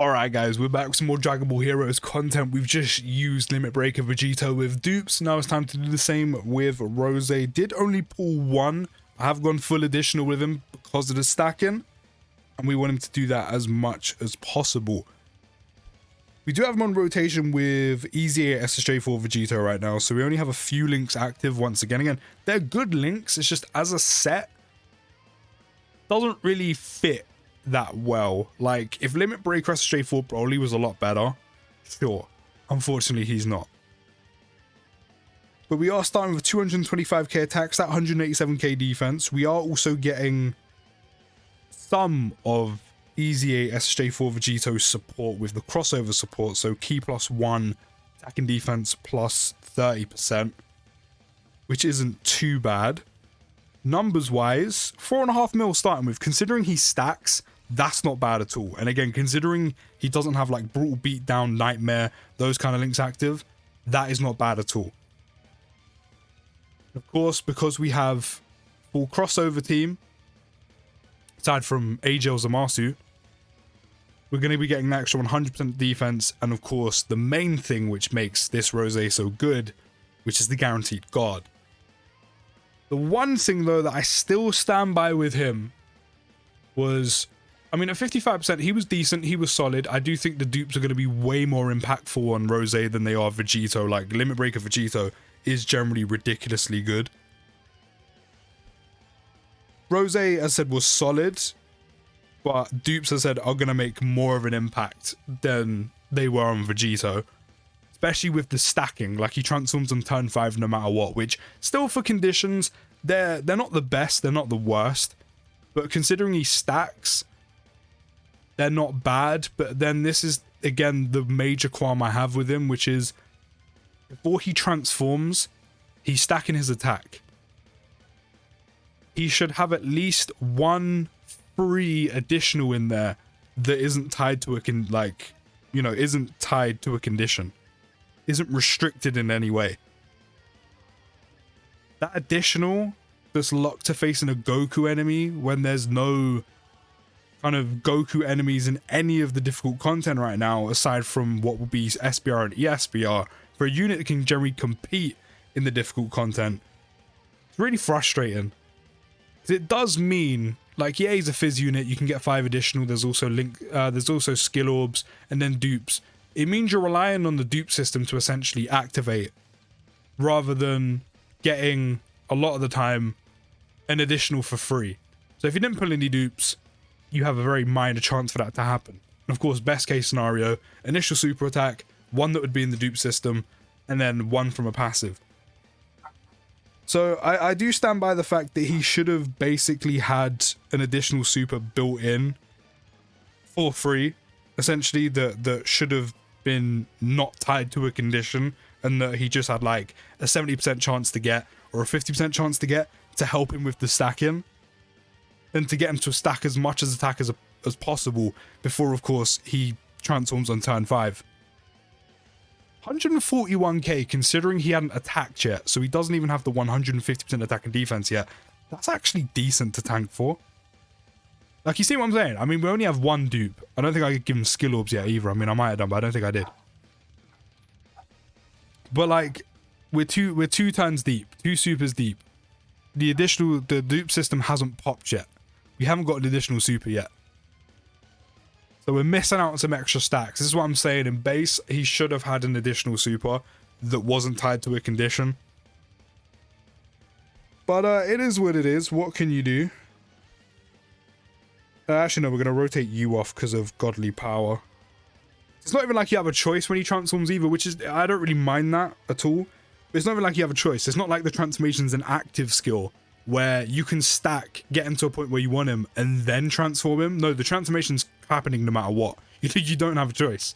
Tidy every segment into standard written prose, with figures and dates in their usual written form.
Alright guys, we're back with some more Dragon Ball Heroes content. We've just used Limit Breaker Vegito with dupes. Now it's time to do the same with Rose. Did only pull one. I have gone full additional with him because of the stacking. And we want him to do that as much as possible. We do have him on rotation with Easy SSJ3 Vegito right now. So we only have a few links active once again. Again, they're good links. It's just as a set, doesn't really fit that well. Like, if Limit Breaker SSJ4 Broly was a lot better, sure. Unfortunately, he's not. But we are starting with 225k attacks, that 187k defense. We are also getting some of Easy SSJ4 Vegito's support with the crossover support. So key +1, attack and defense plus 30%, which isn't too bad. Numbers wise, 4.5 mil starting with. Considering he stacks, that's not bad at all. And again, considering he doesn't have like Brutal Beatdown, Nightmare, those kind of links active, that is not bad at all. Of course, because we have full crossover team, aside from AJ Zamasu, we're going to be getting an extra 100% defense. And of course, the main thing which makes this Rose so good, which is the guaranteed guard. The one thing, though, that I still stand by with him was, I mean, at 55%, he was decent, he was solid. I do think the dupes are going to be way more impactful on Rose than they are Vegito. Like, Limit Breaker Vegito is generally ridiculously good. Rose, as I said, was solid, but dupes, as I said, are going to make more of an impact than they were on Vegito. Especially with the stacking, like he transforms on turn 5 no matter what, which still for conditions, they're not the best, they're not the worst. But considering he stacks, they're not bad. But then this is, again, the major qualm I have with him, which is before he transforms, he's stacking his attack. He should have at least one free additional in there that isn't tied to a isn't tied to a condition. Isn't restricted in any way. That additional that's locked to facing a Goku enemy when there's no kind of Goku enemies in any of the difficult content right now, aside from what will be SBR and ESBR, for a unit that can generally compete in the difficult content. It's really frustrating. Because it does mean, like, yeah, he's a Fizz unit, you can get 5 additional, there's also skill orbs, and then dupes. It means you're relying on the dupe system to essentially activate, rather than getting, a lot of the time, an additional for free. So if you didn't pull any dupes, you have a very minor chance for that to happen. And of course, best case scenario, initial super attack, one that would be in the dupe system, and then one from a passive. So I do stand by the fact that he should have basically had an additional super built in for free. Essentially, that should have been not tied to a condition, and that he just had like a 70% chance to get, or a 50% chance to get, to help him with the stacking, and to get him to stack as much as attack as possible before, of course, he transforms on turn 5. 141k, considering he hadn't attacked yet, so he doesn't even have the 150% attack and defense yet. That's actually decent to tank for. Like, you see what I'm saying? I mean, we only have one dupe. I don't think I could give him skill orbs yet either. I mean, I might have done, but I don't think I did. But like, we're two turns deep, 2 supers deep. The dupe system hasn't popped yet. We haven't got an additional super yet. So we're missing out on some extra stacks. This is what I'm saying. In base, he should have had an additional super that wasn't tied to a condition. But it is what it is. What can you do? Actually, no, we're going to rotate you off because of godly power. It's not even like you have a choice when he transforms either, which is, I don't really mind that at all. But it's not even like you have a choice. It's not like the transformation's an active skill where you can stack, get him to a point where you want him, and then transform him. No, the transformation's happening no matter what. You don't have a choice.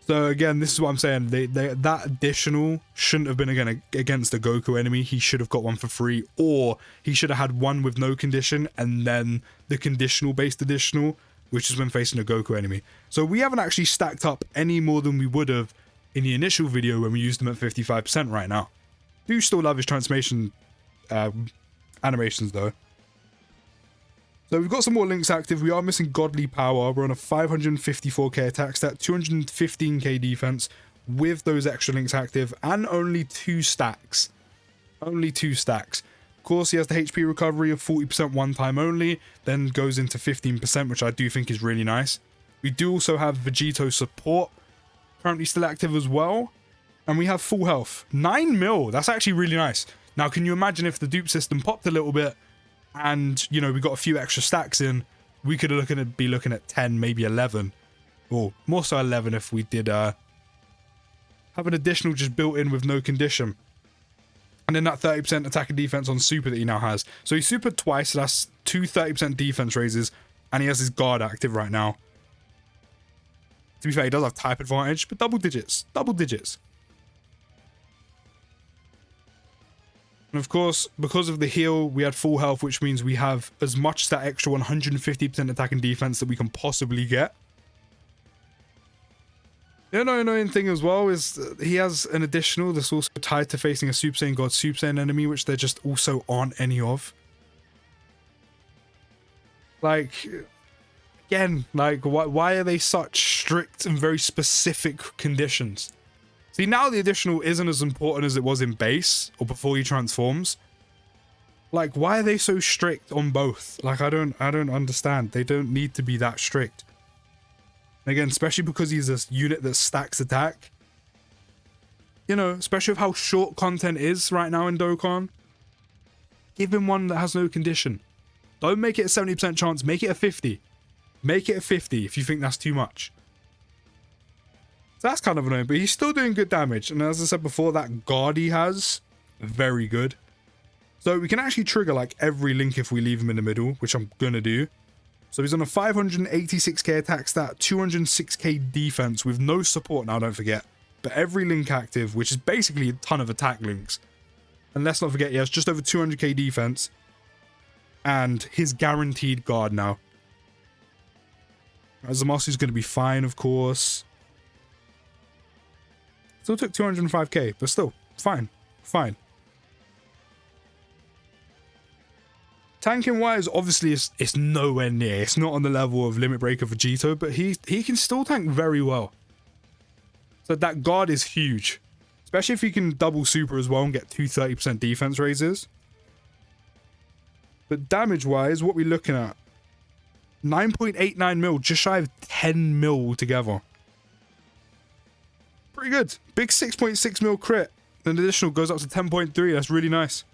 So again, this is what I'm saying. That additional shouldn't have been against a Goku enemy. He should have got one for free, or he should have had one with no condition, and then the conditional based additional, which is when facing a Goku enemy. So we haven't actually stacked up any more than we would have in the initial video when we used him at 55% right now. Do still love his transformation animations though. So we've got some more links active. We are missing Godly Power. We're on a 554k attack stat, 215k defense with those extra links active, and only 2 stacks. Only 2 stacks. Of course, he has the HP recovery of 40% one time only, then goes into 15%, which I do think is really nice. We do also have Vegito support, currently still active as well. And we have full health. 9 mil, that's actually really nice. Now, can you imagine if the dupe system popped a little bit and, you know, we got a few extra stacks in, we could be looking at 10, maybe 11. Or more so 11 if we did have an additional just built in with no condition. And then that 30% attack and defense on super that he now has. So he's supered twice, so that's 2 30% defense raises, and he has his guard active right now. To be fair, he does have type advantage, but double digits. Double digits. And of course, because of the heal, we had full health, which means we have as much as that extra 150% attack and defense that we can possibly get. The annoying thing as well is he has an additional that's also tied to facing a Super Saiyan God Super Saiyan enemy, which there just also aren't any of. Like, again, like, why are they such strict and very specific conditions? See, now the additional isn't as important as it was in base or before he transforms. Like, why are they so strict on both? Like, I don't understand. They don't need to be that strict. And again, especially because he's a unit that stacks attack. You know, especially with how short content is right now in Dokkan. Give him one that has no condition. Don't make it a 70% chance, make it a 50. Make it a 50 if you think that's too much. So that's kind of annoying, but he's still doing good damage. And as I said before, that guard he has, very good. So we can actually trigger like every link if we leave him in the middle, which I'm gonna do. So he's on a 586k attack stat, 206k defense with no support now, don't forget. But every link active, which is basically a ton of attack links. And let's not forget, he has just over 200k defense. And his guaranteed guard now. Azumasu's going to be fine, of course. Still took 205k, but still, fine. Fine. Tanking wise, obviously, it's nowhere near. It's not on the level of Limit Breaker Vegito, but he can still tank very well. So that guard is huge. Especially if he can double super as well and get 2 30% defense raises. But damage wise, what we're looking at? 9.89 mil, just shy of 10 mil altogether. Pretty good. Big 6.6 mil crit. An additional goes up to 10.3. That's really nice.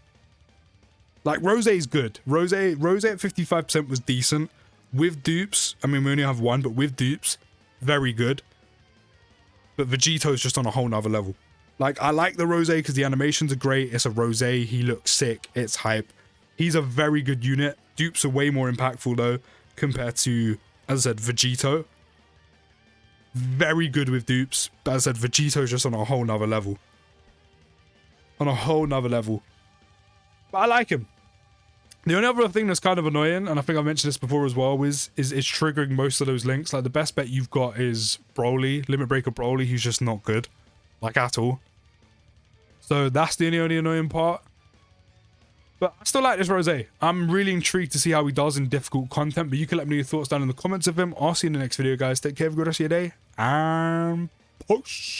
Like, Rosé's good. Rosé at 55% was decent. With dupes, I mean, we only have one, but with dupes, very good. But Vegito's just on a whole nother level. Like, I like the Rosé because the animations are great. It's a Rosé. He looks sick. It's hype. He's a very good unit. Dupes are way more impactful, though, compared to, as I said, Vegito. Very good with dupes. But as I said, Vegito's just on a whole nother level. On a whole nother level. But I like him. The only other thing that's kind of annoying, and I think I mentioned this before as well, is triggering most of those links. Like, the best bet you've got is Broly, Limit Breaker Broly, who's just not good. Like, at all. So that's the only annoying part. But I still like this Rosé. I'm really intrigued to see how he does in difficult content, but you can let me know your thoughts down in the comments of him. I'll see you in the next video, guys. Take care, have a good rest of your day, and push.